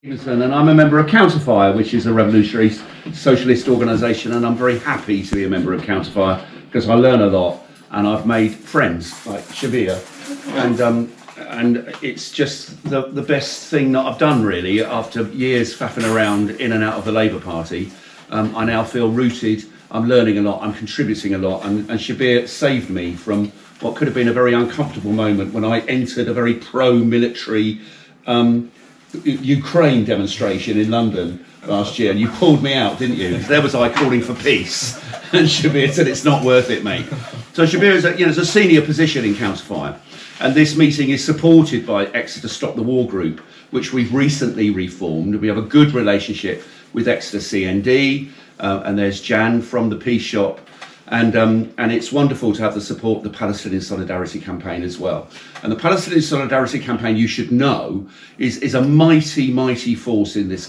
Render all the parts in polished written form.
Stevenson, and I'm a member of Counterfire, which is a revolutionary socialist organisation, and I'm very happy to be a member of Counterfire because I learn a lot and I've made friends like Shabbir, and it's just the best thing that I've done really after years faffing around in and out of the Labour Party. I now feel rooted. I'm learning a lot. I'm contributing a lot, and Shabbir saved me from what could have been a very uncomfortable moment when I entered a very pro-military Ukraine demonstration in London last year, and you pulled me out, didn't you? There was I calling for peace, and Shabbir said it's not worth it, mate. So Shabbir is a senior position in Counterfire, and this meeting is supported by Exeter Stop the War Group, which we've recently reformed. We have a good relationship with Exeter CND, and there's Jan from the Peace Shop. And it's wonderful to have the support of the Palestinian Solidarity Campaign as well. And the Palestinian Solidarity Campaign, you should know, is a mighty, mighty force in this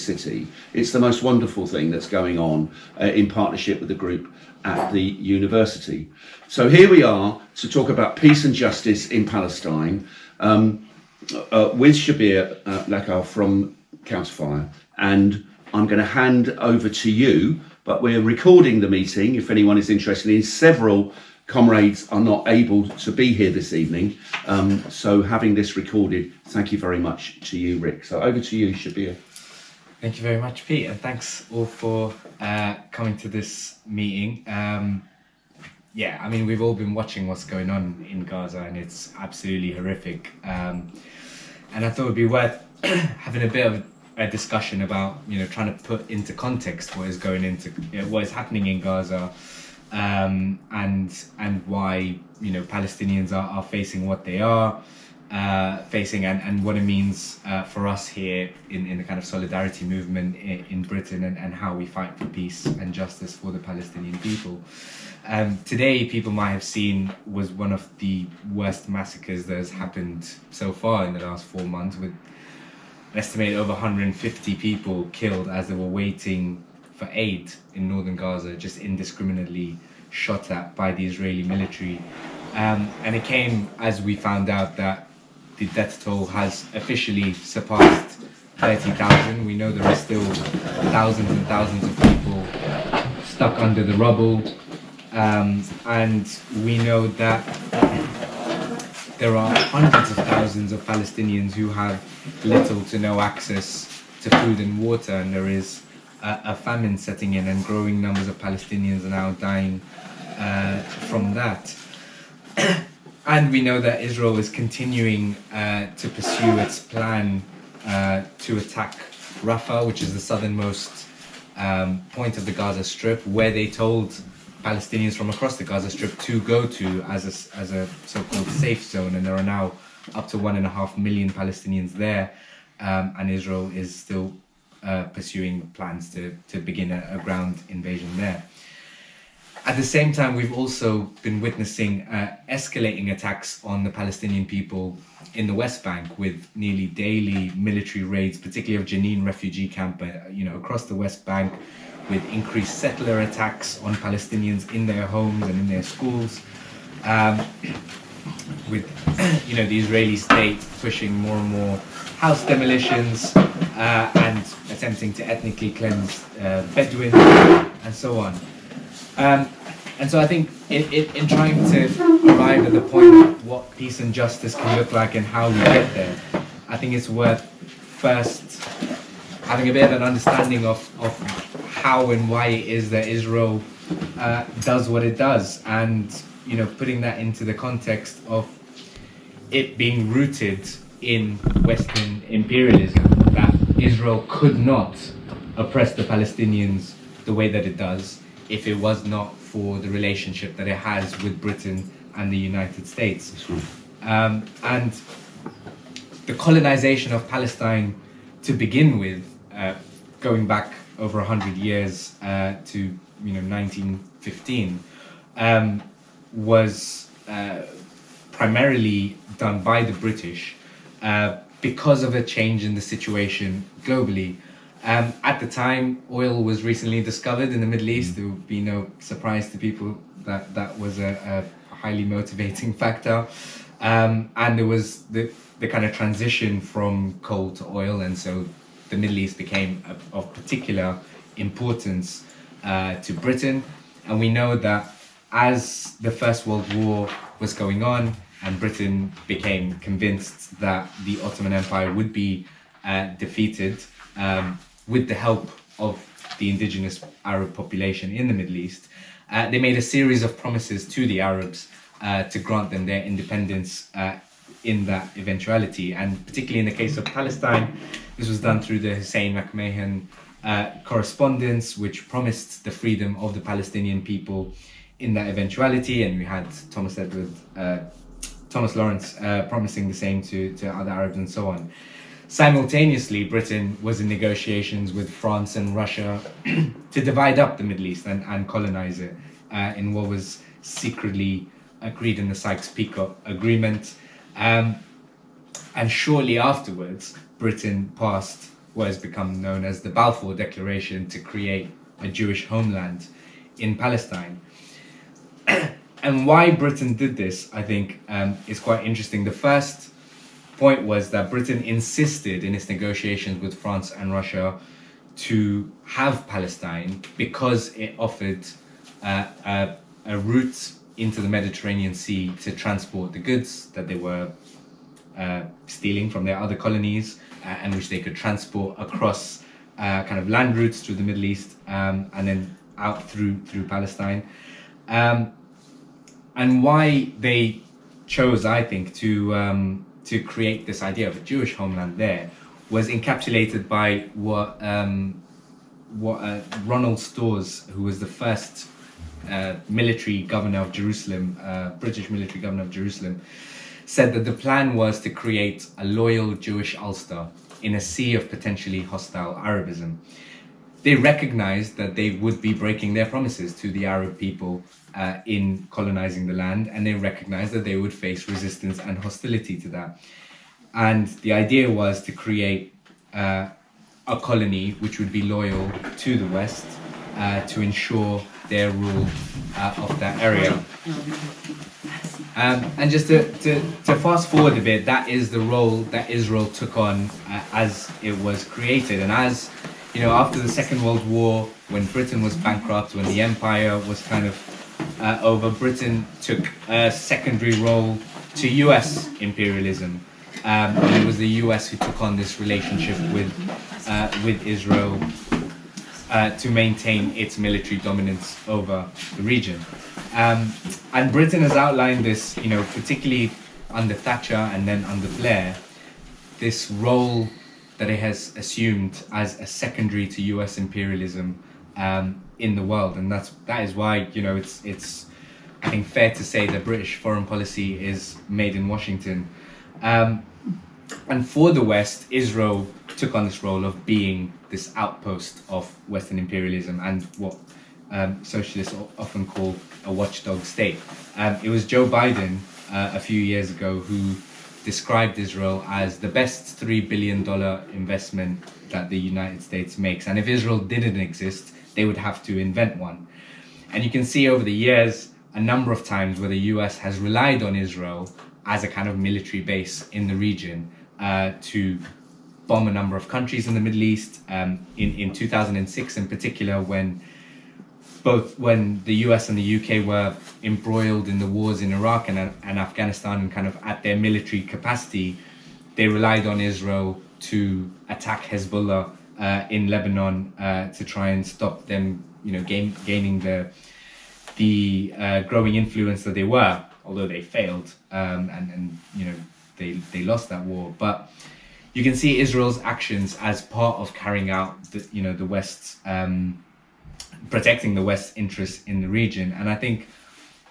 city. It's the most wonderful thing that's going on in partnership with the group at the university. So here we are to talk about peace and justice in Palestine with Shabbir Lakha from Counterfire. And I'm going to hand over to you. But we're recording the meeting, if anyone is interested in. Several comrades are not able to be here this evening. So having this recorded, thank you very much to you, Rick. So over to you, Shabbir. Thank you very much, Pete, and thanks all for coming to this meeting. Yeah, I mean, we've all been watching what's going on in Gaza, and it's absolutely horrific. And I thought it would be worth having a bit of a discussion about, trying to put into context what is what is happening in Gaza, and why Palestinians are facing what they are facing, and what it means for us here in the kind of solidarity movement in Britain, and how we fight for peace and justice for the Palestinian people. Today, people might have seen, was one of the worst massacres that has happened so far in the last 4 months, with estimated over 150 people killed as they were waiting for aid in northern Gaza, just indiscriminately shot at by the Israeli military. And it came as we found out that the death toll has officially surpassed 30,000. We know there are still thousands and thousands of people stuck under the rubble. And we know that there are hundreds of thousands of Palestinians who have little to no access to food and water, and there is a famine setting in, and growing numbers of Palestinians are now dying from that. And we know that Israel is continuing to pursue its plan to attack Rafah, which is the southernmost point of the Gaza Strip, where they told Palestinians from across the Gaza Strip to go to as a so-called safe zone, and there are now up to 1.5 million Palestinians there, and Israel is still pursuing plans to begin a ground invasion there. At the same time, we've also been witnessing escalating attacks on the Palestinian people in the West Bank, with nearly daily military raids, particularly of Jenin refugee camp, across the West Bank, with increased settler attacks on Palestinians in their homes and in their schools, with the Israeli state pushing more and more house demolitions and attempting to ethnically cleanse Bedouins and so on. And so I think in trying to arrive at the point of what peace and justice can look like and how we get there, I think it's worth first having a bit of an understanding of how and why it is that Israel does what it does, and putting that into the context of it being rooted in Western imperialism, that Israel could not oppress the Palestinians the way that it does if it was not for the relationship that it has with Britain and the United States. And the colonization of Palestine to begin with, going back over 100 years to 1915, was primarily done by the British because of a change in the situation globally. At the time, oil was recently discovered in the Middle East. There would be no surprise to people that that was a highly motivating factor. And there was the kind of transition from coal to oil, and so the Middle East became of particular importance to Britain. And we know that as the First World War was going on and Britain became convinced that the Ottoman Empire would be defeated with the help of the indigenous Arab population in the Middle East, they made a series of promises to the Arabs to grant them their independence in that eventuality. And particularly in the case of Palestine, this was done through the Hussein McMahon correspondence, which promised the freedom of the Palestinian people in that eventuality. And we had Thomas Lawrence promising the same to other Arabs and so on. Simultaneously, Britain was in negotiations with France and Russia to divide up the Middle East and colonize it in what was secretly agreed in the Sykes-Picot Agreement. And shortly afterwards, Britain passed what has become known as the Balfour Declaration to create a Jewish homeland in Palestine. And why Britain did this, I think, is quite interesting. The first point was that Britain insisted in its negotiations with France and Russia to have Palestine because it offered a route into the Mediterranean Sea to transport the goods that they were stealing from their other colonies and which they could transport across kind of land routes through the Middle East and then out through Palestine. And why they chose, I think, to create this idea of a Jewish homeland there was encapsulated by what Ronald Storrs, who was the first military governor of Jerusalem, British military governor of Jerusalem, said that the plan was to create a loyal Jewish Ulster in a sea of potentially hostile Arabism. They recognized that they would be breaking their promises to the Arab people in colonizing the land, and they recognized that they would face resistance and hostility to that. And the idea was to create a colony which would be loyal to the West to ensure their rule of that area. And just to fast forward a bit, that is the role that Israel took on as it was created. And as you know, after the Second World War, when Britain was bankrupt, when the empire was kind of over, Britain took a secondary role to US imperialism. And it was the US who took on this relationship with Israel to maintain its military dominance over the region. And Britain has outlined this, you know, particularly under Thatcher and then under Blair, this role that it has assumed as a secondary to US imperialism in the world. And that is why, you know, it's I think fair to say that British foreign policy is made in Washington. And for the West, Israel took on this role of being this outpost of Western imperialism and what socialists often call a watchdog state. It was Joe Biden a few years ago who described Israel as the best $3 billion investment that the United States makes. And if Israel didn't exist, they would have to invent one. And you can see over the years a number of times where the US has relied on Israel as a kind of military base in the region to bomb a number of countries in the Middle East. In 2006 in particular, when the US and the UK were embroiled in the wars in Iraq and Afghanistan and kind of at their military capacity, they relied on Israel to attack Hezbollah in Lebanon to try and stop them, you know, gaining the growing influence that they were, although they failed and you know they lost that war. But you can see Israel's actions as part of carrying out the West's protecting the West's interests in the region. And I think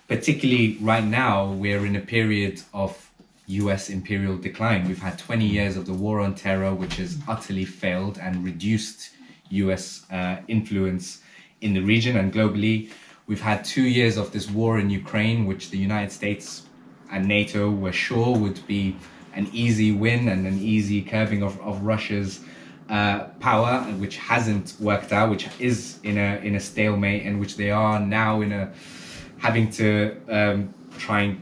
particularly right now we're in a period of US imperial decline. We've had 20 years of the war on terror, which has utterly failed and reduced US influence in the region and globally. We've had 2 years of this war in Ukraine, which the United States and NATO were sure would be an easy win and an easy curbing of Russia's power, which hasn't worked out, which is in a stalemate, and which they are now having to try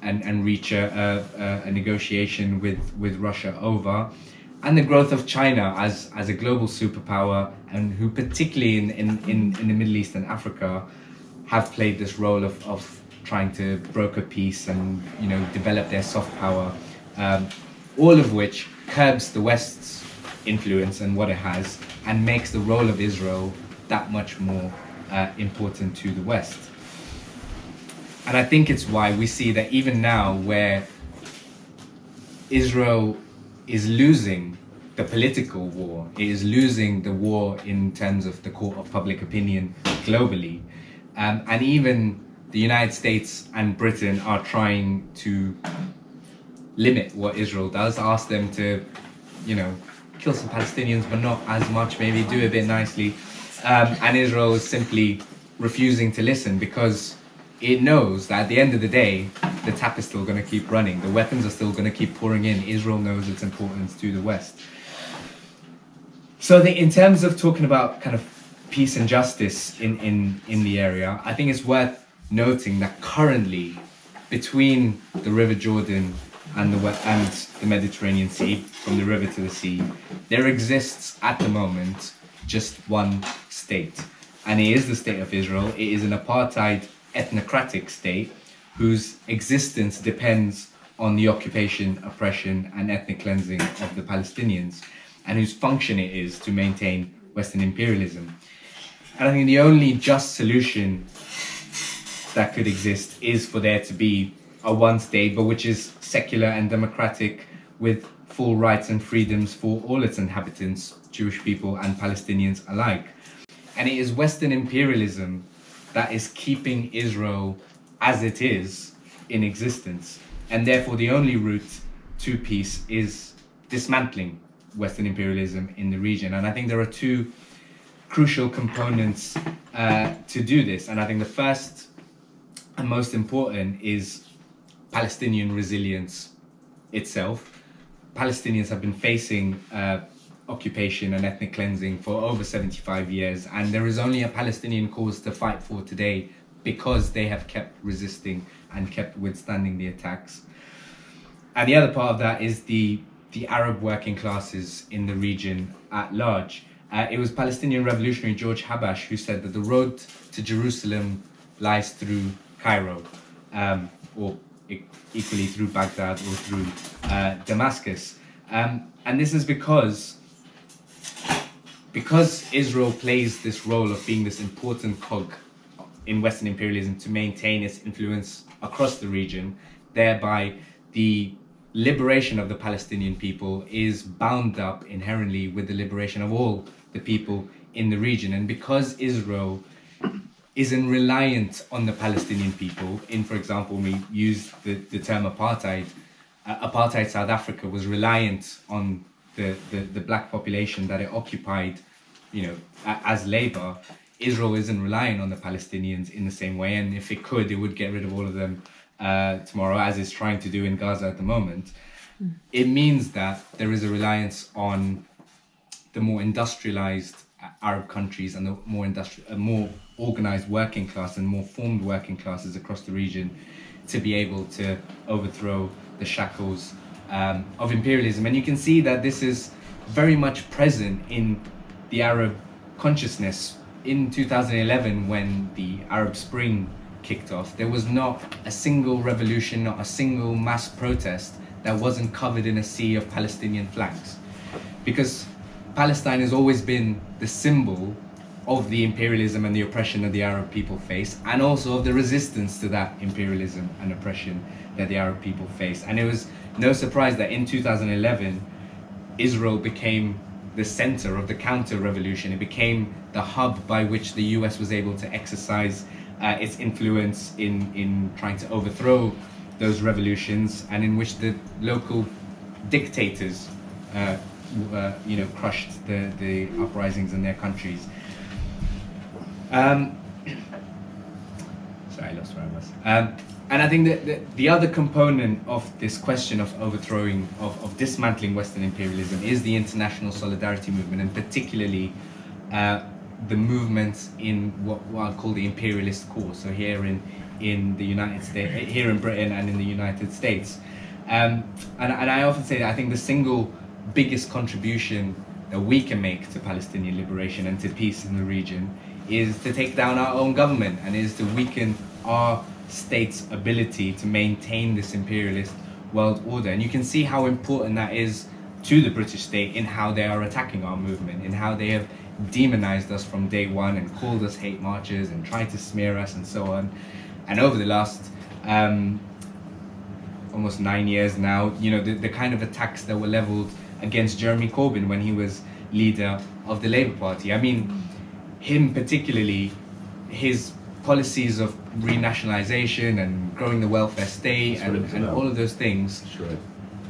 and reach a negotiation with Russia over. and the growth of China as a global superpower, and who particularly in the Middle East and Africa have played this role of trying to broker peace and, you know, develop their soft power, all of which curbs the West's influence and what it has, and makes the role of Israel that much more important to the West. And I think it's why we see that even now, where Israel is losing the political war, it is losing the war in terms of the court of public opinion globally, and even the United States and Britain are trying to limit what Israel does, ask them to, you know, kill some Palestinians, but not as much, maybe do a bit nicely. And Israel is simply refusing to listen, because it knows that at the end of the day, the tap is still going to keep running. The weapons are still going to keep pouring in. Israel knows its importance to the West. So in terms of talking about kind of peace and justice in the area, I think it's worth noting that currently, between the River Jordan and the Mediterranean Sea, from the river to the sea, there exists at the moment just one state, and it is the state of Israel. It is an apartheid ethnocratic state whose existence depends on the occupation, oppression, and ethnic cleansing of the Palestinians, and whose function it is to maintain Western imperialism. And I think the only just solution that could exist is for there to be a one state, but which is secular and democratic, with full rights and freedoms for all its inhabitants, Jewish people and Palestinians alike. And it is Western imperialism that is keeping Israel as it is in existence. And therefore the only route to peace is dismantling Western imperialism in the region. And I think there are two crucial components to do this. And I think the first and most important is Palestinian resilience itself. Palestinians have been facing occupation and ethnic cleansing for over 75 years, and there is only a Palestinian cause to fight for today because they have kept resisting and kept withstanding the attacks. And the other part of that is the Arab working classes in the region at large. It was Palestinian revolutionary George Habash who said that the road to Jerusalem lies through Cairo, or equally through Baghdad or through Damascus. And this is because Israel plays this role of being this important cog in Western imperialism to maintain its influence across the region. Thereby, the liberation of the Palestinian people is bound up inherently with the liberation of all the people in the region. And because Israel isn't reliant on the Palestinian people, for example, we use the term apartheid. Apartheid South Africa was reliant on the black population that it occupied, you know, as labor. Israel isn't relying on the Palestinians in the same way, and if it could, it would get rid of all of them tomorrow, as it's trying to do in Gaza at the moment. It means that there is a reliance on the more industrialized Arab countries and the more organized working class and more formed working classes across the region to be able to overthrow the shackles of imperialism. And you can see that this is very much present in the Arab consciousness. In 2011, when the Arab Spring kicked off, there was not a single revolution, not a single mass protest that wasn't covered in a sea of Palestinian flags. Because Palestine has always been the symbol of the imperialism and the oppression that the Arab people face, and also of the resistance to that imperialism and oppression that the Arab people face. And it was no surprise that in 2011, Israel became the center of the counter-revolution. It became the hub by which the US was able to exercise its influence in trying to overthrow those revolutions, and in which the local dictators crushed the uprisings in their countries. Sorry, I lost where I was. And I think that the other component of this question of overthrowing, of dismantling Western imperialism, is the international solidarity movement, and particularly the movements in what I'll call the imperialist core. So here in the United States, here in Britain and in the United States. And I often say that I think the single biggest contribution that we can make to Palestinian liberation and to peace in the region is to take down our own government, and is to weaken our state's ability to maintain this imperialist world order. And you can see how important that is to the British state in how they are attacking our movement, in how they have demonized us from day one and called us hate marchers and tried to smear us and so on. And over the last almost 9 years now, you know, the kind of attacks that were leveled against Jeremy Corbyn when he was leader of the Labour Party. I mean, him particularly, his policies of renationalisation and growing the welfare state and all of those things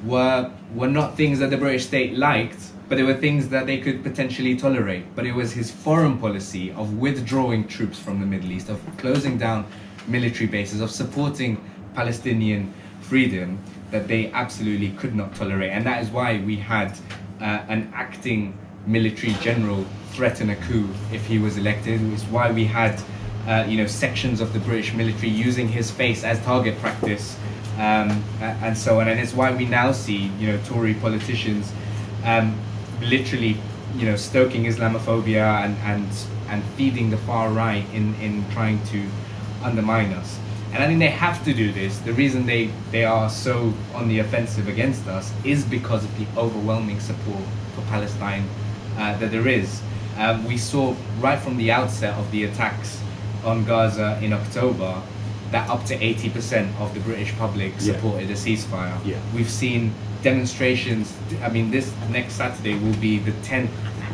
were not things that the British state liked, but they were things that they could potentially tolerate. But it was his foreign policy of withdrawing troops from the Middle East, of closing down military bases, of supporting Palestinian freedom that they absolutely could not tolerate. And that is why we had an acting military general threaten a coup if he was elected. It's why we had you know, sections of the British military using his face as target practice, and so on. And it's why we now see, you know, Tory politicians literally, you know, stoking Islamophobia and feeding the far right in trying to undermine us. And I think they have to do this. The reason they are so on the offensive against us is because of the overwhelming support for Palestine that there is. We saw right from the outset of the attacks on Gaza in October that up to 80% of the British public supported a ceasefire. We've seen demonstrations. I mean, this next Saturday will be the 10th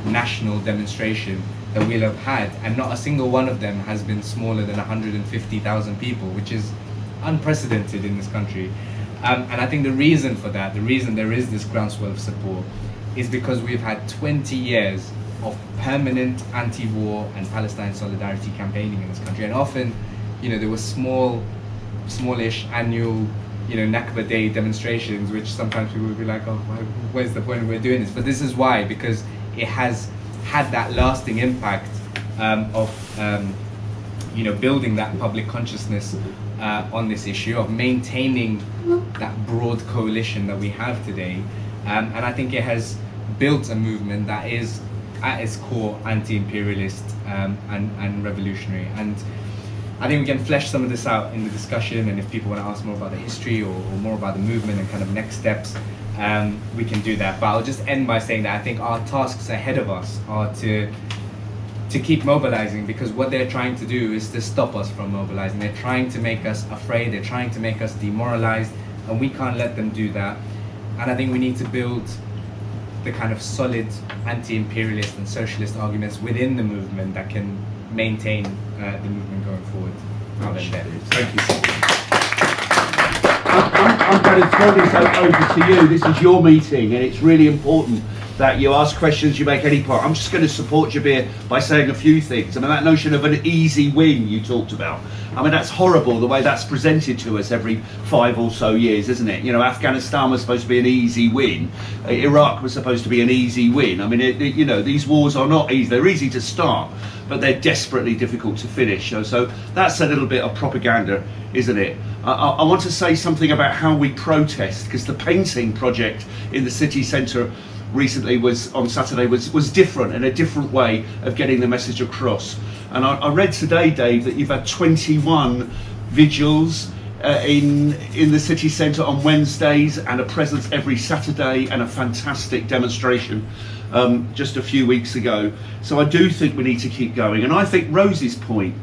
national demonstration that we'll have had, and not a single one of them has been smaller than 150,000 people, which is unprecedented in this country. And I think the reason for that, the reason there is this groundswell of support, is because we've had 20 years of permanent anti-war and Palestine solidarity campaigning in this country. And often, you know, there were smallish annual, you know, Nakba Day demonstrations, which sometimes people would be like, oh, where's the point we're doing this? But this is why, because it has had that lasting impact of you know, building that public consciousness on this issue, of maintaining that broad coalition that we have today. And I think it has built a movement that is at its core anti-imperialist and revolutionary. And I think we can flesh some of this out in the discussion, and if people want to ask more about the history or more about the movement and kind of next steps, we can do that. But I'll just end by saying that I think our tasks ahead of us are to keep mobilizing, because what they're trying to do is to stop us from mobilizing. They're trying to make us afraid, they're trying to make us demoralized, and we can't let them do that. And I think we need to build the kind of solid anti-imperialist and socialist arguments within the movement that can maintain the movement going forward. Thank you. I'm going to throw this over to you. This is your meeting, and it's really important that you ask questions, you make any part. I'm just going to support Shabbir by saying a few things. I mean, that notion of an easy win you talked about, I mean, that's horrible the way that's presented to us every 5 or so years, isn't it? You know, Afghanistan was supposed to be an easy win. Iraq was supposed to be an easy win. I mean, you know, these wars are not easy. They're easy to start, but they're desperately difficult to finish. So that's a little bit of propaganda, isn't it? I want to say something about how we protest, because the painting project in the city centre recently on Saturday was different, and a different way of getting the message across. And I read today, Dave, that you've had 21 vigils in the city centre on Wednesdays, and a presence every Saturday, and a fantastic demonstration just a few weeks ago. So I do think we need to keep going. And I think Rose's point,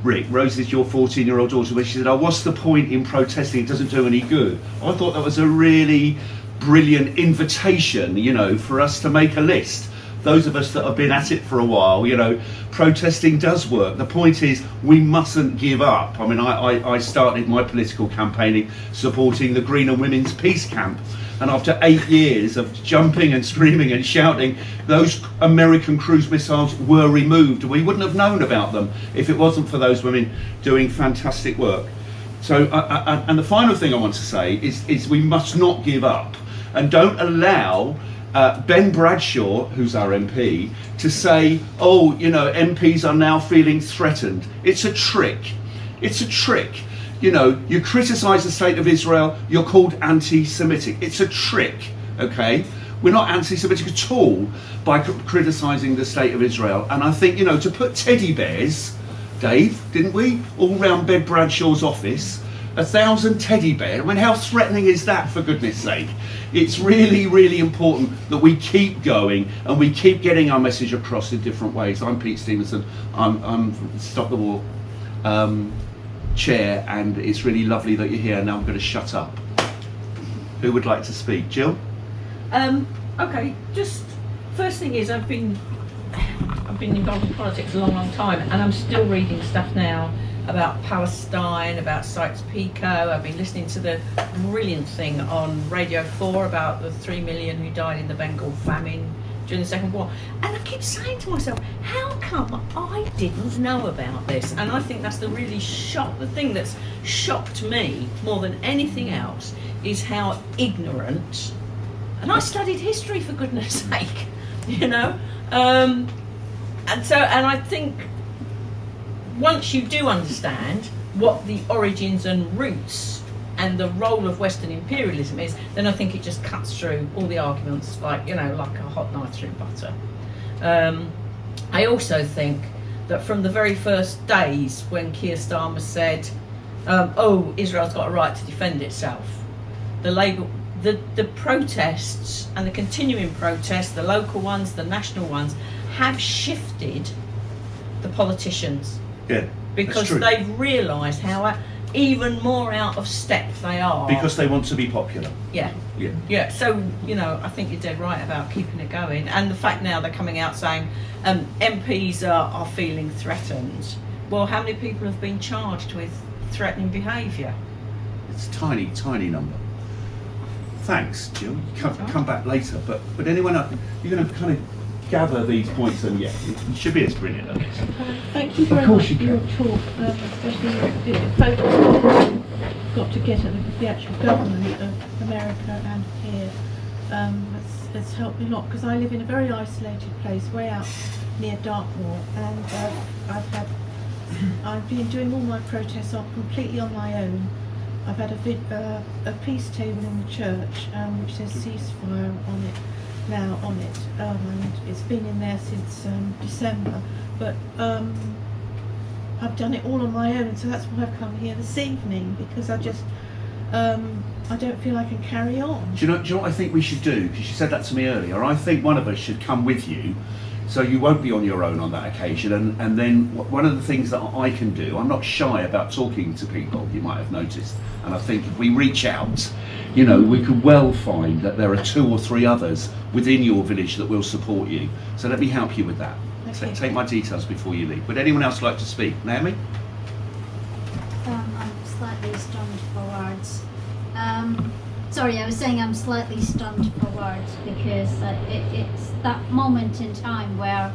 Rick, Rose is your 14-year-old daughter, where she said, oh, what's the point in protesting? It doesn't do any good. I thought that was a really brilliant invitation, you know, for us to make a list. Those of us that have been at it for a while, you know, protesting does work. The point is, we mustn't give up. I mean, I started my political campaigning supporting the Green and Women's Peace Camp. And after 8 years of jumping and screaming and shouting, those American cruise missiles were removed. We wouldn't have known about them if it wasn't for those women doing fantastic work. So, and the final thing I want to say is we must not give up, and don't allow Ben Bradshaw, who's our MP, to say, oh, you know, MPs are now feeling threatened. It's a trick. It's a trick. You know, you criticise the state of Israel, you're called anti-Semitic. It's a trick, okay? We're not anti-Semitic at all by criticising the state of Israel. And I think, you know, to put teddy bears, Dave, didn't we, all round Bed Bradshaw's office, 1,000 teddy bears. I mean, how threatening is that, for goodness sake? It's really, really important that we keep going and we keep getting our message across in different ways. I'm Pete Stevenson. I'm Stop the War chair, and it's really lovely that you're here. Now I'm going to shut up. Who would like to speak? Jill? Okay, just first thing is I've been involved in politics a long time, and I'm still reading stuff now about Palestine, about Sykes-Picot. I've been listening to the brilliant thing on Radio 4 about the 3 million who died in the Bengal famine during the Second War. And I keep saying to myself, how come I didn't know about this? And I think that's the thing that's shocked me more than anything else is how ignorant, and I studied history, for goodness sake, you know, and I think once you do understand what the origins and roots and the role of Western imperialism is, then I think it just cuts through all the arguments like, you know, like a hot knife through butter. I also think that from the very first days when Keir Starmer said, Israel's got a right to defend itself, the protests and the continuing protests, the local ones, the national ones, have shifted the politicians. Yeah, because they've realised how even more out of step they are. Because they want to be popular. Yeah. So, you know, I think you're dead right about keeping it going. And the fact now they're coming out saying MPs are feeling threatened. Well, how many people have been charged with threatening behaviour? It's a tiny, tiny number. Thanks, Jill. You come back later. But anyone else, you're going to kind of gather these points, and Shabbir's brilliant at this. Thank you very much for your talk, especially the focus got to get at the actual government of America and here. It's helped me a lot because I live in a very isolated place, way out near Dartmoor, and I've been doing all my protests completely on my own. I've had a peace table in the church which says ceasefire on it. And it's been in there since December, but I've done it all on my own, so that's why I've come here this evening, because I just I don't feel I can carry on. Do you know what I think we should do? Because you said that to me earlier. I think one of us should come with you, so you won't be on your own on that occasion. And then one of the things that I can do, I'm not shy about talking to people, you might have noticed, and I think if we reach out, you know, we could well find that there are 2 or 3 others within your village that will support you. So let me help you with that. Okay. Take my details before you leave. Would anyone else like to speak? Naomi? I'm slightly stunned for words. Sorry, I was saying I'm slightly stunned for words because it's that moment in time where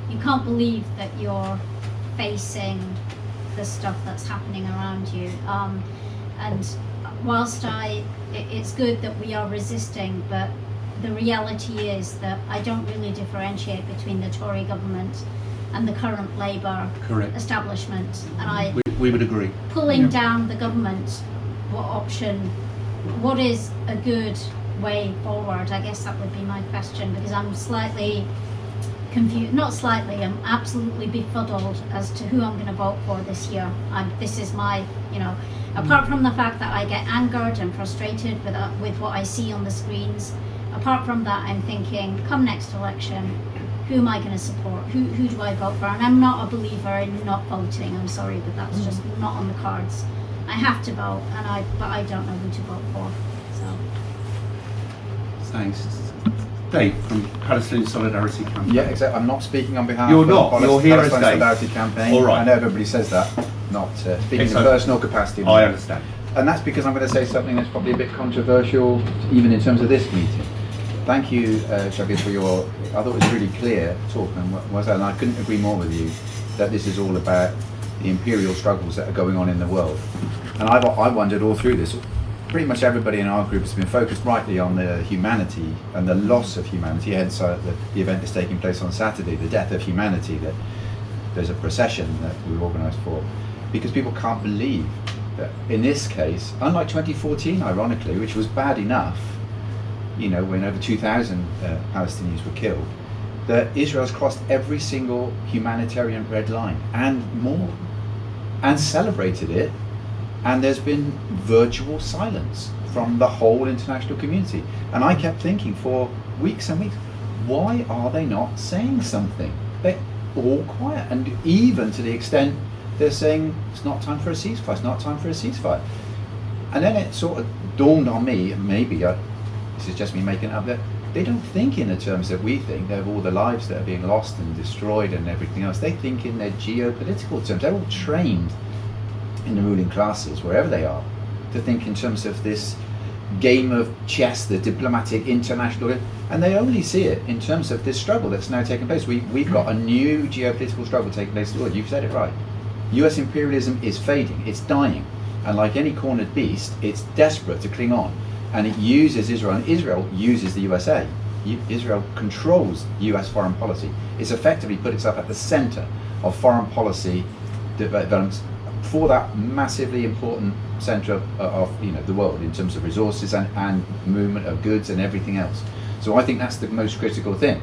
you can't believe that you're facing the stuff that's happening around you. And whilst it's good that we are resisting, but the reality is that I don't really differentiate between the Tory government and the current Labour establishment. And We would agree. Pulling down the government, what is a good way forward? I guess that would be my question, because I'm slightly confused, not slightly, I'm absolutely befuddled as to who I'm going to vote for this year. This is my, you know, apart from the fact that I get angered and frustrated with what I see on the screens, apart from that, I'm thinking, come next election, who am I going to support? Who do I vote for? And I'm not a believer in not voting. I'm sorry, but that's just not on the cards. I have to vote, but I don't know who to vote for. So. Thanks. Dave from Palestine Solidarity Campaign. Yeah, exactly. I'm not speaking on behalf You're of not. the You're here as Palestine Dave. Solidarity Campaign. All right. I know everybody says that. Not speaking in Okay. personal capacity. I understand. And that's because I'm going to say something that's probably a bit controversial, even in terms of this meeting. Thank you, Shabbir, for your, I thought it was really clear talk, and I couldn't agree more with you that this is all about the imperial struggles that are going on in the world. And I wondered all through this, pretty much everybody in our group has been focused rightly on the humanity and the loss of humanity, hence the event is taking place on Saturday, the death of humanity, that there's a procession that we've organised for, because people can't believe that in this case, unlike 2014 ironically, which was bad enough, you know, when over 2,000 Palestinians were killed, that Israel's crossed every single humanitarian red line and more, and celebrated it, and there's been virtual silence from the whole international community. And I kept thinking for weeks and weeks, why are they not saying something? They're all quiet, and even to the extent they're saying it's not time for a ceasefire, it's not time for a ceasefire. And then it sort of dawned on me, maybe this is just me making it up, that they don't think in the terms that we think, of all the lives that are being lost and destroyed and everything else. They think in their geopolitical terms. They're all trained in the ruling classes, wherever they are, to think in terms of this game of chess, the diplomatic international, and they only see it in terms of this struggle that's now taking place. We've got a new geopolitical struggle taking place. Well, you've said it right. US imperialism is fading, it's dying, and like any cornered beast, it's desperate to cling on, and it uses Israel, and Israel uses the USA. Israel controls US foreign policy. It's effectively put itself at the center of foreign policy developments for that massively important center of you know, the world in terms of resources and movement of goods and everything else. So I think that's the most critical thing.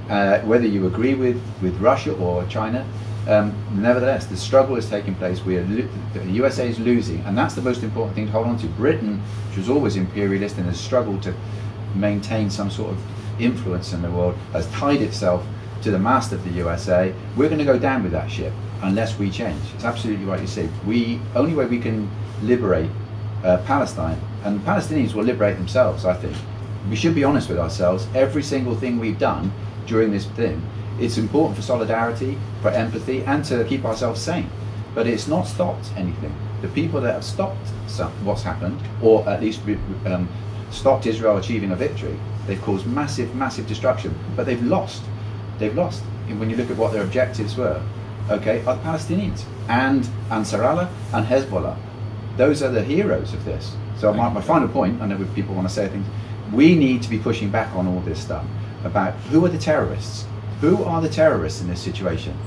Whether you agree with Russia or China, nevertheless, the struggle is taking place. The USA is losing, and that's the most important thing to hold on to. Britain, which was always imperialist and has struggled to maintain some sort of influence in the world, has tied itself to the mast of the USA. We're going to go down with that ship unless we change. It's absolutely right you say. Only way we can liberate Palestine, and the Palestinians will liberate themselves, I think. We should be honest with ourselves. Every single thing we've done during this thing, it's important for solidarity, for empathy, and to keep ourselves sane. But it's not stopped anything. The people that have stopped what's happened, or at least stopped Israel achieving a victory, they've caused massive, massive destruction. But they've lost. They've lost. When you look at what their objectives were, okay, are the Palestinians and Ansar Allah and Hezbollah. Those are the heroes of this. So my final point, I know people want to say things, we need to be pushing back on all this stuff about who are the terrorists. Who are the terrorists in this situation?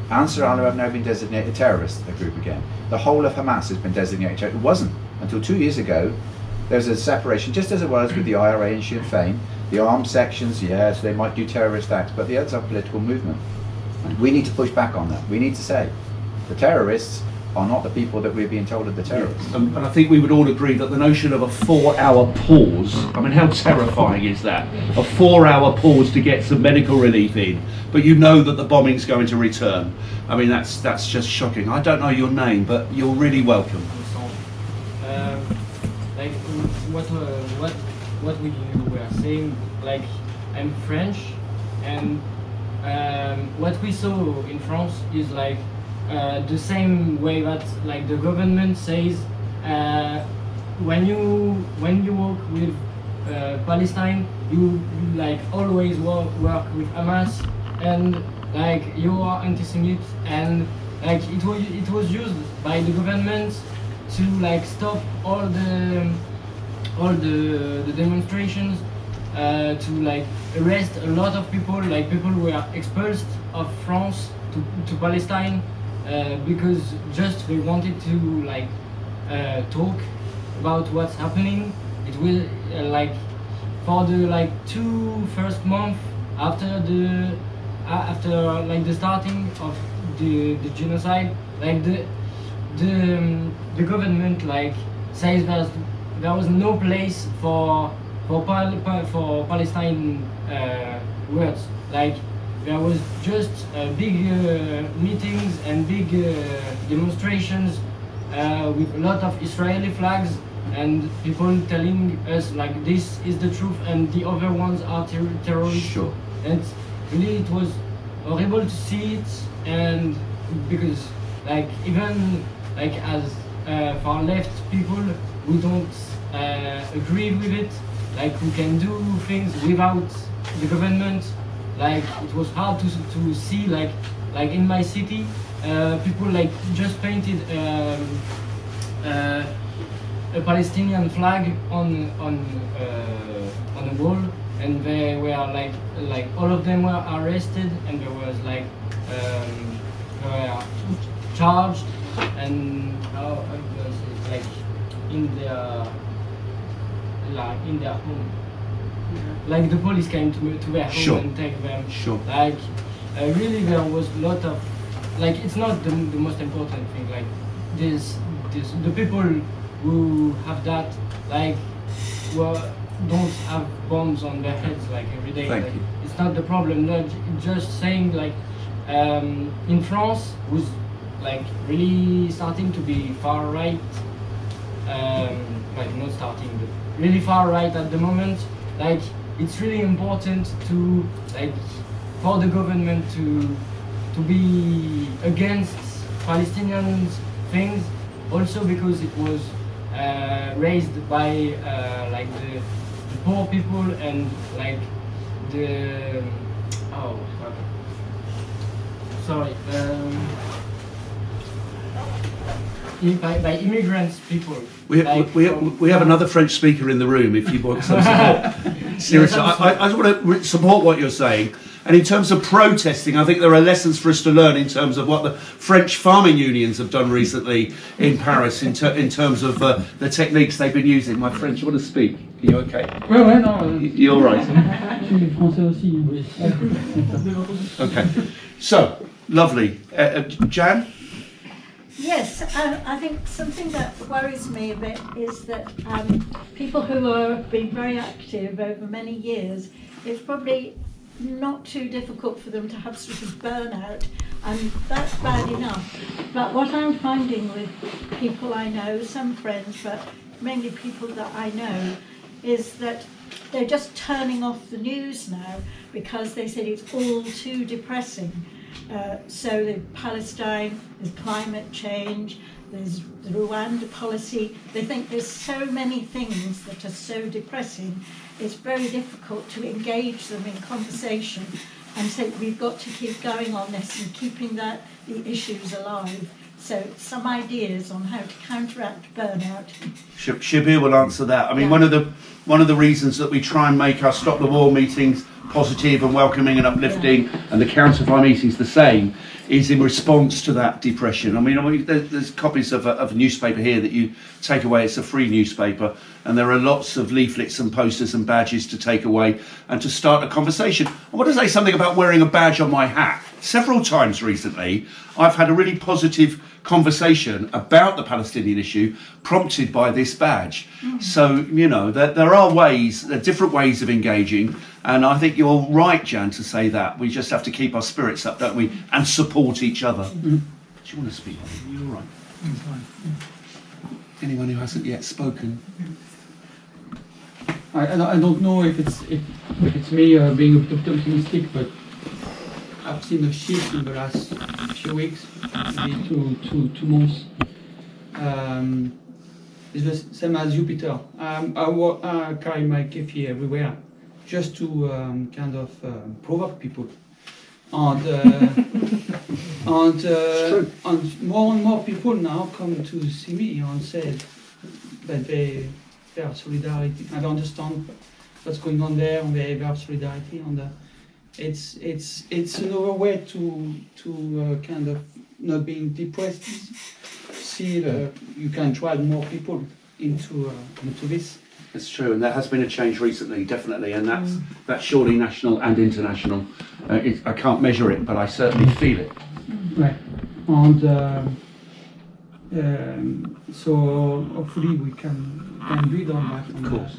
Ansar Allah have now been designated a terrorist group again. The whole of Hamas has been designated terrorist. It wasn't until 2 years ago. There's a separation, just as it was with the IRA and Sinn Féin. The armed sections, yes, they might do terrorist acts, but the others are political movement. We need to push back on that. We need to say the terrorists are not the people that we're being told are the terrorists. And I think we would all agree that the notion of a 4-hour pause, I mean, how terrifying is that? A 4-hour pause to get some medical relief in, but you know that the bombing's going to return. I mean, that's just shocking. I don't know your name, but you're really welcome. Like what we were saying, like I'm French, and what we saw in France is like the same way that like the government says when you work with Palestine, you like always work with Hamas, and like you are anti-Semite, and like it was used by the government to like stop all the demonstrations, to like arrest a lot of people. Like people were expelled of France to Palestine because just they wanted to like talk about what's happening. It will like for the like 2 first months after like the starting of the genocide, like the government like says that there was no place for Palestine words. Like there was just big meetings and big demonstrations with a lot of Israeli flags and people telling us like this is the truth and the other ones are terrorists. Sure. And really it was horrible to see it, and because like even like as far left people who don't agree with it, like who can do things without the government, like it was hard to see like in my city people like just painted a Palestinian flag on a wall, and they were like all of them were arrested, and there was like they were charged, and like in their home. like the police came to their home Sure. and take them. Sure. Like really there was a lot of, like it's not the most important thing. Like this the people who have that like don't have bombs on their heads like every day. Thank Like, you. it's not the problem. No, just saying like in France was like really starting to be far right. Like not starting, but really far right at the moment. Like it's really important to like for the government to be against Palestinian things, also because it was raised by like the poor people and like the sorry by immigrants people. We have another French speaker in the room if you want some support. Seriously, I just want to support what you're saying. And in terms of protesting, I think there are lessons for us to learn in terms of what the French farming unions have done recently in Paris in terms of the techniques they've been using. My French, you want to speak? Are you okay? Ouais, non. You're right. Je suis français aussi, oui. Okay. So, lovely. Jan? Yes, I think something that worries me a bit is that people who have been very active over many years, it's probably not too difficult for them to have sort of burnout, and that's bad enough. But what I'm finding with people I know, some friends, but mainly people that I know, is that they're just turning off the news now because they said it's all too depressing. So the Palestine, there's climate change, there's the Rwanda policy. They think there's so many things that are so depressing. It's very difficult to engage them in conversation and say we've got to keep going on this and keeping the issues alive. So some ideas on how to counteract burnout. Shabbir will answer that. I mean, Yeah. one of the reasons that we try and make our Stop the War meetings positive and welcoming and uplifting, and the Council Fire meetings the same, is in response to that depression. I mean there's copies of a newspaper here that you take away. It's a free newspaper, and there are lots of leaflets and posters and badges to take away and to start a conversation. I want to say something about wearing a badge on my hat. Several times recently, I've had a really positive conversation about the Palestinian issue prompted by this badge. So, you know, there are different ways of engaging, and I think you're right, Jan, to say that. We just have to keep our spirits up, don't we, and support each other. Do you want to speak? You're all right. Anyone who hasn't yet spoken? I don't know if it's me being optimistic, but I've seen a shift in the last few weeks, maybe two months. It's the same as you, Peter. I carry my kefi everywhere, just to kind of provoke people. And more and more people now come to see me and say that they have solidarity. I don't understand what's going on there, and they have solidarity. And it's another way to kind of not being depressed. See, you can drive more people into this. It's true, and there has been a change recently, definitely, and that's surely national and international. I can't measure it, but I certainly feel it. Right, and so hopefully we can build on that. Of course.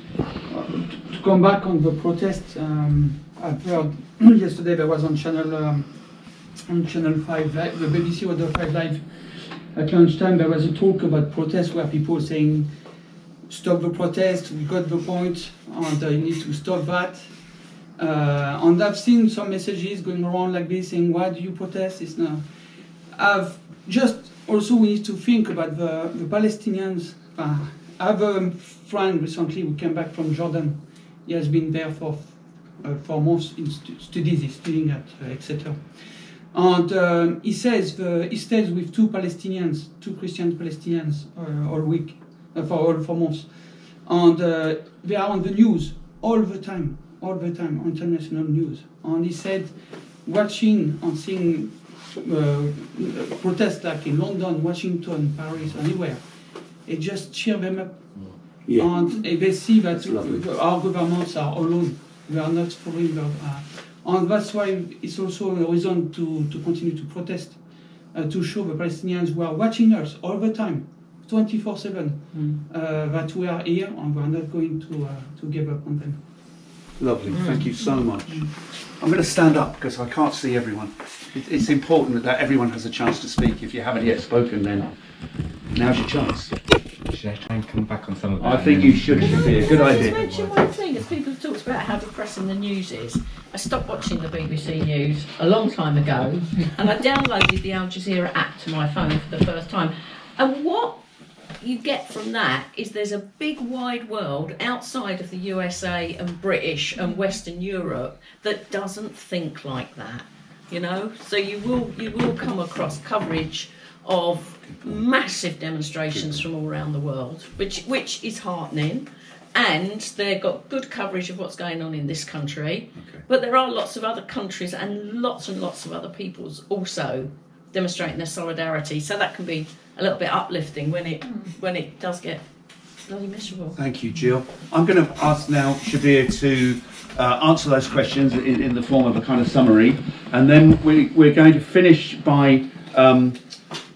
To come back on the protest, I've heard yesterday there was on Channel 5, the BBC or the 5 Live, at lunchtime there was a talk about protests where people saying, stop the protest, we got the point, and you need to stop that. And I've seen some messages going around like this saying, why do you protest? It's not. Also we need to think about the Palestinians. I have a friend recently who came back from Jordan. He has been there for 4 months in studies, he's studying at Exeter. And he says he stays with two Christian Palestinians all week, for all 4 months. And they are on the news all the time, on international news. And he said, watching and seeing protests like in London, Washington, Paris, anywhere, it just cheers them up. Yeah. And they see that That's lovely. our governments are alone. we are not following the, and that's why it's also a reason to continue to protest, to show the Palestinians who are watching us all the time, 24/7, that we are here and we are not going to give up on them. Lovely, thank you so much. I'm going to stand up because I can't see everyone. It's important that everyone has a chance to speak. If you haven't yet spoken, then now's your chance. Should I try and come back on some of that? I think you should. It should be a good Can I idea. just mention one thing? As people have talked about how depressing the news is, I stopped watching the BBC News a long time ago, and I downloaded the Al Jazeera app to my phone for the first time. And what you get from that is there's a big wide world outside of the USA and British and Western Europe that doesn't think like that, you know. So you will come across coverage of massive demonstrations from all around the world, which is heartening, and they've got good coverage of what's going on in this country. But there are lots of other countries and lots of other peoples also demonstrating their solidarity. So that can be a little bit uplifting when it does get bloody miserable. Thank you, Jill. I'm going to ask now Shabbir to answer those questions in the form of a kind of summary, and then we're going to finish by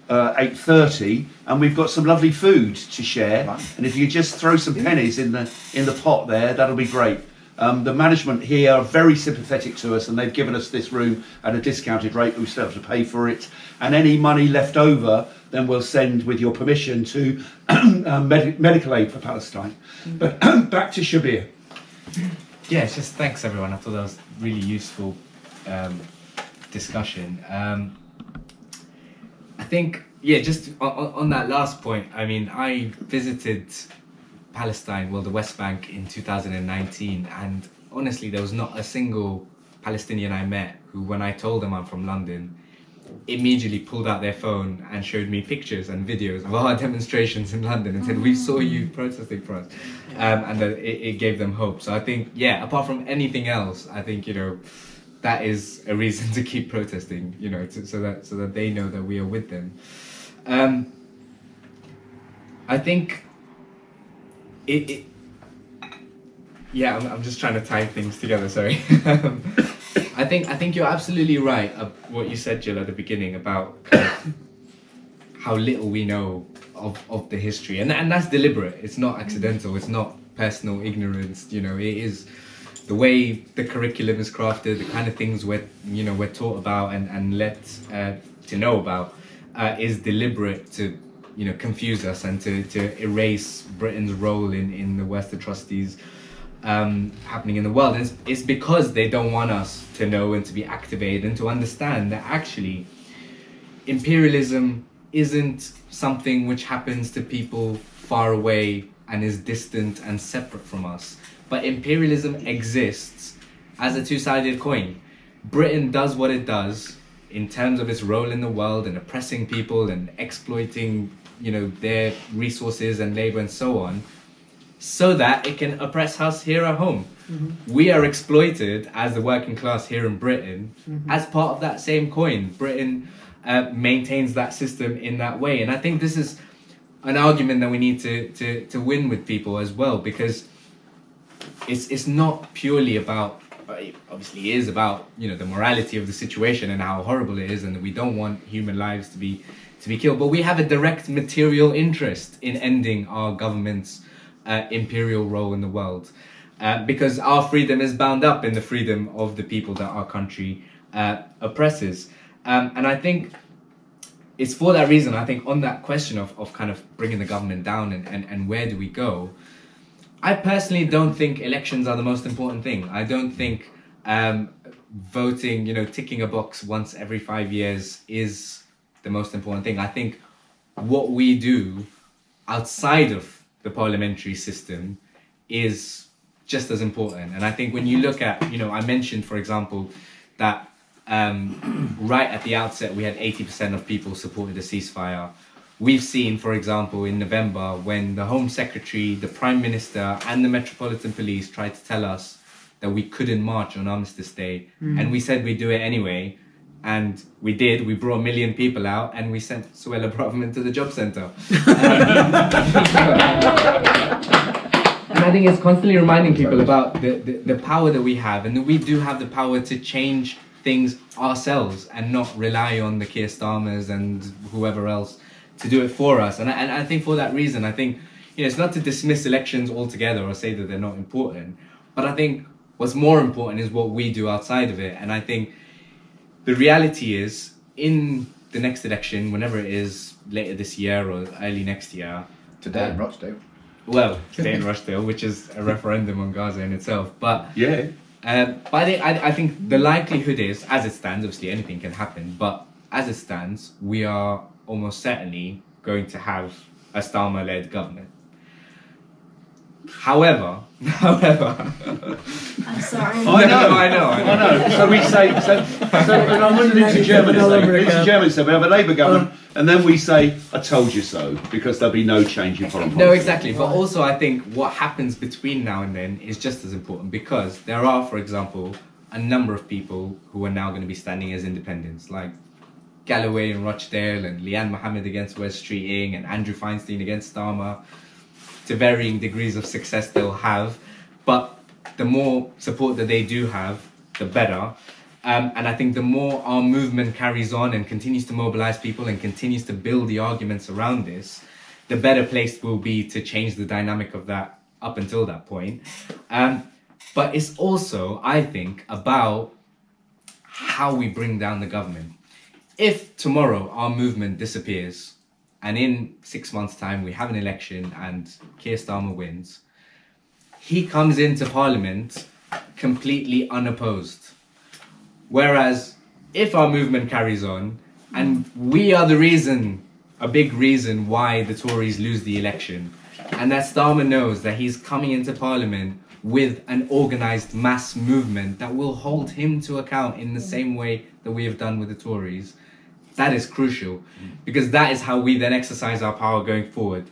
8:30, and we've got some lovely food to share. And if you just throw some pennies in the pot there, that'll be great. The management here are very sympathetic to us, and they've given us this room at a discounted rate, but we still have to pay for it. And any money left over, then we'll send, with your permission, to medical aid for Palestine. But back to Shabbir. Yeah, it's just thanks everyone. I thought that was really useful discussion. I think, yeah, just on that last point, I mean, I visited Palestine, well, the West Bank in 2019, and honestly, there was not a single Palestinian I met who, when I told them I'm from London, immediately pulled out their phone and showed me pictures and videos of our demonstrations in London and said, we saw you protesting for us. And that it gave them hope. So I think, yeah, apart from anything else, I think, you know, that is a reason to keep protesting, you know, so that they know that we are with them. I think yeah, I'm just trying to tie things together, sorry. I think you're absolutely right what you said, Jill, at the beginning about kind of how little we know of the history, and that's deliberate. It's not accidental. It's not personal ignorance. You know, it is the way the curriculum is crafted, the kind of things we're taught about and let to know about is deliberate to, you know, confuse us and to erase Britain's role in the worst atrocities happening in the world. And it's because they don't want us to know and to be activated and to understand that actually imperialism isn't something which happens to people far away and is distant and separate from us. But imperialism exists as a two-sided coin. Britain does what it does in terms of its role in the world and oppressing people and exploiting, you know, their resources and labor and so on, so that it can oppress us here at home. Mm-hmm. We are exploited as the working class here in Britain as part of that same coin. Britain maintains that system in that way. And I think this is an argument that we need to win with people as well, because it's not purely about, it obviously is about, you know, the morality of the situation and how horrible it is, and that we don't want human lives to be killed, but we have a direct material interest in ending our government's imperial role in the world, because our freedom is bound up in the freedom of the people that our country oppresses. And I think it's for that reason, I think on that question of kind of bringing the government down and where do we go, I personally don't think elections are the most important thing. I don't think voting, you know, ticking a box once every 5 years is the most important thing. I think what we do outside of the parliamentary system is just as important. And I think when you look at, you know, I mentioned, for example, that right at the outset, we had 80% of people supported a ceasefire. We've seen, for example, in November, when the Home Secretary, the Prime Minister and the Metropolitan Police tried to tell us that we couldn't march on Armistice Day. And we said we'd do it anyway. And we did. We brought 1 million people out and we sent Suella Braverman to the job centre. And I think it's constantly reminding people about the power that we have, and that we do have the power to change things ourselves and not rely on the Keir Starmers and whoever else to do it for us. And I think for that reason, I think, you know, it's not to dismiss elections altogether or say that they're not important, but I think what's more important is what we do outside of it. And I think the reality is, in the next election, whenever it is, later this year or early next year. Today in Rochdale. Well, today in Rochdale, which is a referendum on Gaza in itself. But Yeah. but I think the likelihood is, as it stands, obviously anything can happen, but as it stands, we are almost certainly going to have a Starmer-led government. However, I'm sorry. I know. So we say, and I'm wondering if the Germans say we have a Labour government, and then we say, I told you so, because there'll be no change in foreign policy. No, exactly. But also, I think what happens between now and then is just as important, because there are, for example, a number of people who are now going to be standing as independents, like Galloway and Rochdale, and Leanne Mohammed against Wes Streeting, and Andrew Feinstein against Starmer. To varying degrees of success they'll have, but the more support that they do have, the better. And I think the more our movement carries on and continues to mobilize people and continues to build the arguments around this, the better placed we'll be to change the dynamic of that up until that point. But it's also, I think, about how we bring down the government. If tomorrow our movement disappears, and in 6 months' time we have an election and Keir Starmer wins, he comes into Parliament completely unopposed. Whereas if our movement carries on, and we are the reason, a big reason why the Tories lose the election, and that Starmer knows that he's coming into Parliament with an organised mass movement that will hold him to account in the same way that we have done with the Tories, that is crucial, because that is how we then exercise our power going forward.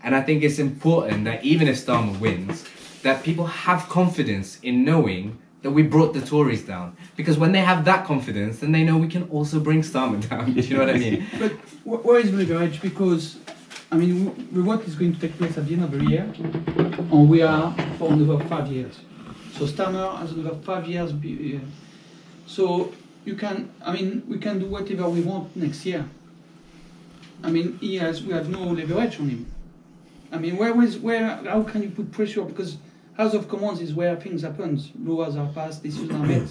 And I think it's important that even if Starmer wins, that people have confidence in knowing that we brought the Tories down. Because when they have that confidence, then they know we can also bring Starmer down. Do you know what I mean? But where is leverage? Because, I mean, what is going to take place at the end of the year, and we are for another 5 years. So Starmer has another 5 years. So you can, I mean, we can do whatever we want next year. I mean, we have no leverage on him. I mean, how can you put pressure? Because House of Commons is where things happen. Laws are passed, decisions are made.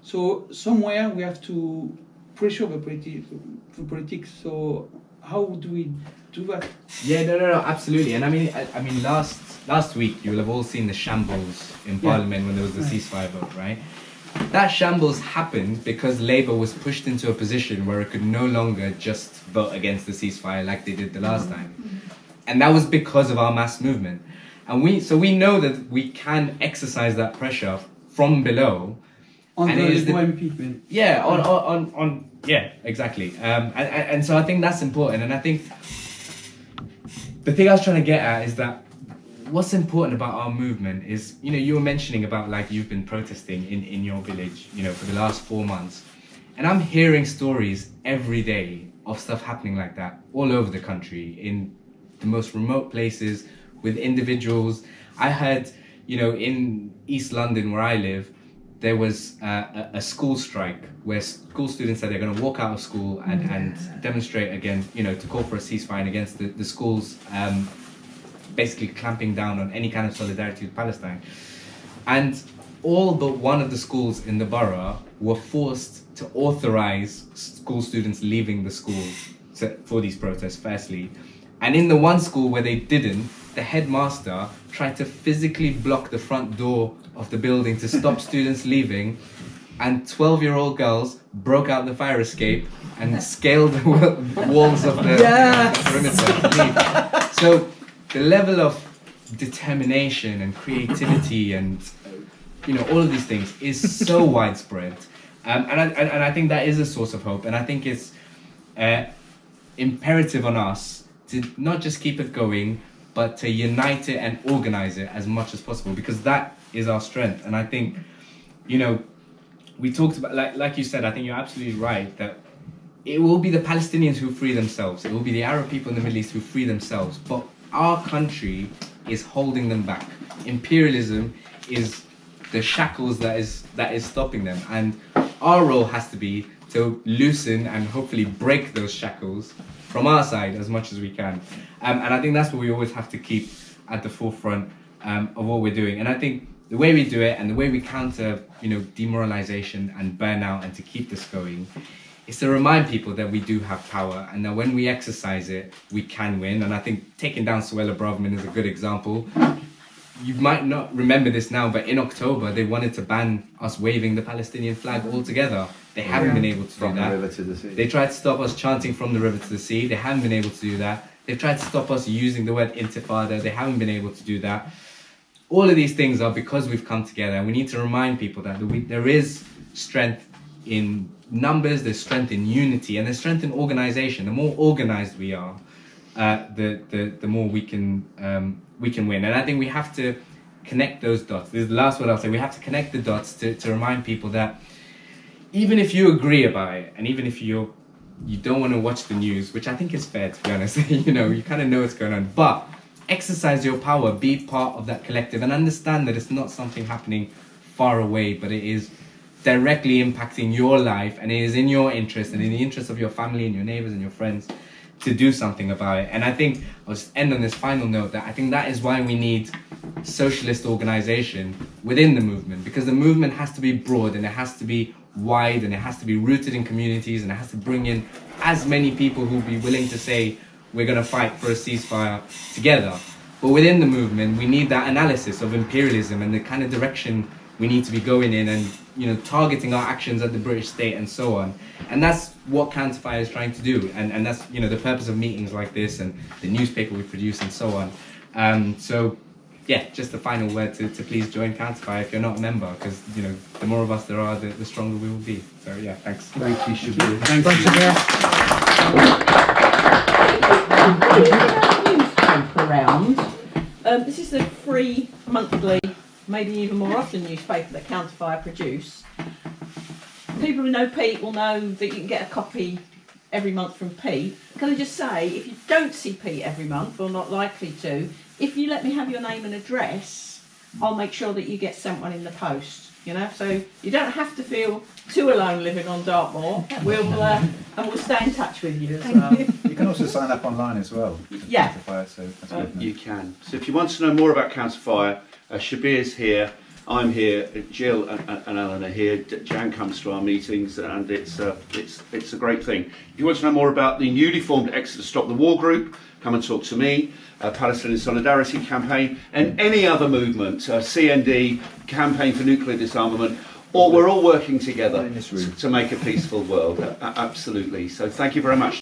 So somewhere we have to pressure the politics. So how do we do that? Yeah, no, absolutely. And I mean, last week you will have all seen the shambles in Parliament when there was the ceasefire vote, right? That shambles happened because Labour was pushed into a position where it could no longer just vote against the ceasefire like they did the last time. And that was because of our mass movement. And we know that we can exercise that pressure from below. On and the MP. Yeah, on yeah, exactly. And so I think that's important. And I think the thing I was trying to get at is that what's important about our movement is, you know, you were mentioning about like you've been protesting in your village, you know, for the last 4 months. And I'm hearing stories every day of stuff happening like that all over the country, in the most remote places, with individuals. I heard, you know, in East London where I live, there was a school strike where school students said they're going to walk out of school and demonstrate again, you know, to call for a ceasefire and against the schools basically clamping down on any kind of solidarity with Palestine. And all but one of the schools in the borough were forced to authorize school students leaving the school for these protests, firstly. And in the one school where they didn't, the headmaster tried to physically block the front door of the building to stop students leaving, and 12-year-old girls broke out the fire escape and scaled the walls of the perimeter to leave. So the level of determination and creativity and you know, all of these things is so widespread, and I think that is a source of hope. And I think it's imperative on us to not just keep it going, but to unite it and organize it as much as possible, because that is our strength. And I think, you know, we talked about, like you said, I think you're absolutely right, that it will be the Palestinians who free themselves. It will be the Arab people in the Middle East who free themselves. But our country is holding them back. imperialism is the shackles that is stopping them, and our role has to be to loosen and hopefully break those shackles from our side as much as we can. And I think that's what we always have to keep at the forefront of what we're doing. And I think the way we do it and the way we counter, demoralization and burnout and to keep this going is to remind people that we do have power and that when we exercise it, we can win. And I think taking down Suella Braverman is a good example. You might not remember this now, but in October, they wanted to ban us waving the Palestinian flag altogether. They haven't been able to do that. From the river to the sea. They tried to stop us chanting from the river to the sea. They haven't been able to do that. They've tried to stop us using the word intifada. They haven't been able to do that. All of these things are because we've come together, and we need to remind people that there is strength in numbers, there's strength in unity, and there's strength in organization. The more organized we are, the more we can win. And I think we have to connect those dots. This is the last word I'll say. We have to connect the dots to remind people that even if you agree about it, and even if you don't want to watch the news, which I think is fair, to be honest, you kind of know what's going on, but exercise your power, be part of that collective, and understand that it's not something happening far away, but it is directly impacting your life, and it is in your interest and in the interest of your family and your neighbors and your friends to do something about it. And I think I'll just end on this final note that I think that is why we need socialist organization within the movement, because the movement has to be broad and it has to be wide and it has to be rooted in communities and it has to bring in as many people who will be willing to say we're going to fight for a ceasefire together. But within the movement, we need that analysis of imperialism and the kind of direction we need to be going in, and targeting our actions at the British state and so on. And that's what Counterfire is trying to do, and that's the purpose of meetings like this and the newspaper we produce and so on. So yeah, just a final word to please join Counterfire if you're not a member, because the more of us there are, the stronger we will be. So yeah, thanks. Thank you, Shabbir. Thank you. Newspaper around. This is the free monthly, maybe even more often, newspaper that Counterfire produce. People who know Pete will know that you can get a copy every month from Pete. Can I just say, if you don't see Pete every month, or not likely to, if you let me have your name and address, I'll make sure that you get sent one in the post. So you don't have to feel too alone living on Dartmoor. We'll stay in touch with you as well. You can also sign up online as well. Yeah. Counterfire, so that's good. You can. So if you want to know more about Counterfire, Shabbir's here, I'm here, Jill and Alan are here, Jan comes to our meetings, and it's a great thing. If you want to know more about the newly formed Exeter Stop the War group, come and talk to me, Palestinian Solidarity Campaign, and any other movement, CND, Campaign for Nuclear Disarmament, or we're all working together to make a peaceful world. Absolutely. So thank you very much.